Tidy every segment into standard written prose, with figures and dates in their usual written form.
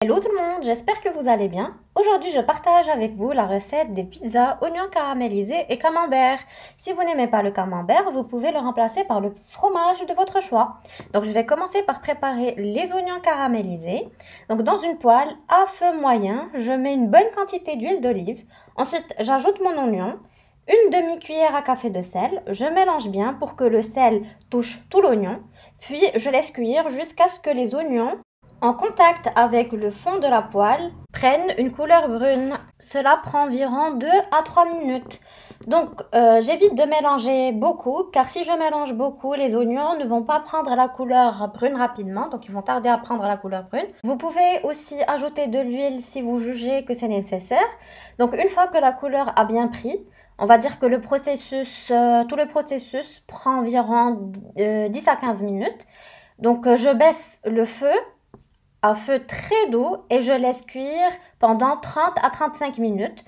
Hello tout le monde, j'espère que vous allez bien. Aujourd'hui, je partage avec vous la recette des pizzas oignons caramélisés et camembert. Si vous n'aimez pas le camembert, vous pouvez le remplacer par le fromage de votre choix. Donc, je vais commencer par préparer les oignons caramélisés. Donc, dans une poêle à feu moyen, je mets une bonne quantité d'huile d'olive. Ensuite, j'ajoute mon oignon, une demi-cuillère à café de sel. Je mélange bien pour que le sel touche tout l'oignon. Puis, je laisse cuire jusqu'à ce que les oignons en contact avec le fond de la poêle prennent une couleur brune. Cela prend environ 2 à 3 minutes. Donc j'évite de mélanger beaucoup car si je mélange beaucoup, les oignons ne vont pas prendre la couleur brune rapidement, donc ils vont tarder à prendre la couleur brune. Vous pouvez aussi ajouter de l'huile si vous jugez que c'est nécessaire. Donc une fois que la couleur a bien pris, on va dire que tout le processus prend environ 10 à 15 minutes. Donc je baisse le feu à feu très doux et je laisse cuire pendant 30 à 35 minutes.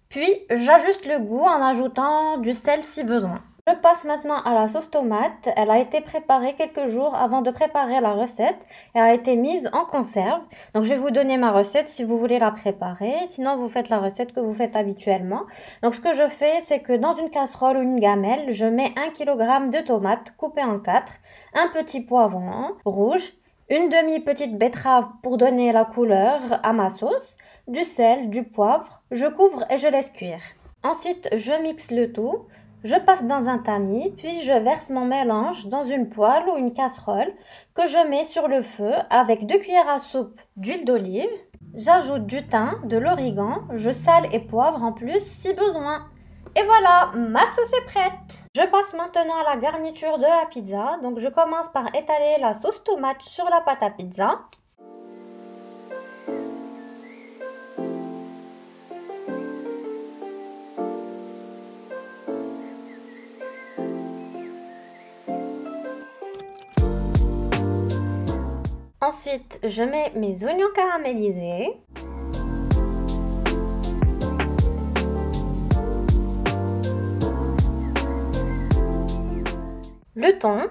Puis j'ajuste le goût en ajoutant du sel si besoin. Je passe maintenant à la sauce tomate. Elle a été préparée quelques jours avant de préparer la recette et a été mise en conserve. Donc je vais vous donner ma recette si vous voulez la préparer. Sinon vous faites la recette que vous faites habituellement. Donc ce que je fais, c'est que dans une casserole ou une gamelle, je mets 1 kg de tomates coupées en 4, un petit poivron rouge, une demi-petite betterave pour donner la couleur à ma sauce, du sel, du poivre, je couvre et je laisse cuire. Ensuite, je mixe le tout, je passe dans un tamis, puis je verse mon mélange dans une poêle ou une casserole que je mets sur le feu avec 2 cuillères à soupe d'huile d'olive. J'ajoute du thym, de l'origan, je sale et poivre en plus si besoin. Et voilà, ma sauce est prête. Je passe maintenant à la garniture de la pizza. Donc je commence par étaler la sauce tomate sur la pâte à pizza. Ensuite, je mets mes oignons caramélisés. Le thon.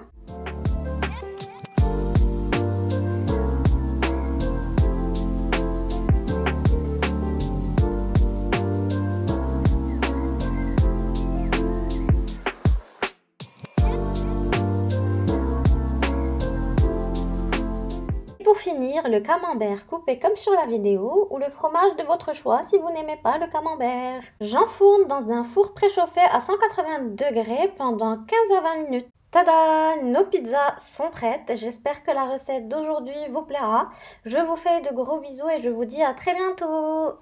Pour finir, le camembert coupé comme sur la vidéo ou le fromage de votre choix si vous n'aimez pas le camembert. J'enfourne dans un four préchauffé à 180 degrés pendant 15 à 20 minutes. Tada! Nos pizzas sont prêtes. J'espère que la recette d'aujourd'hui vous plaira. Je vous fais de gros bisous et je vous dis à très bientôt!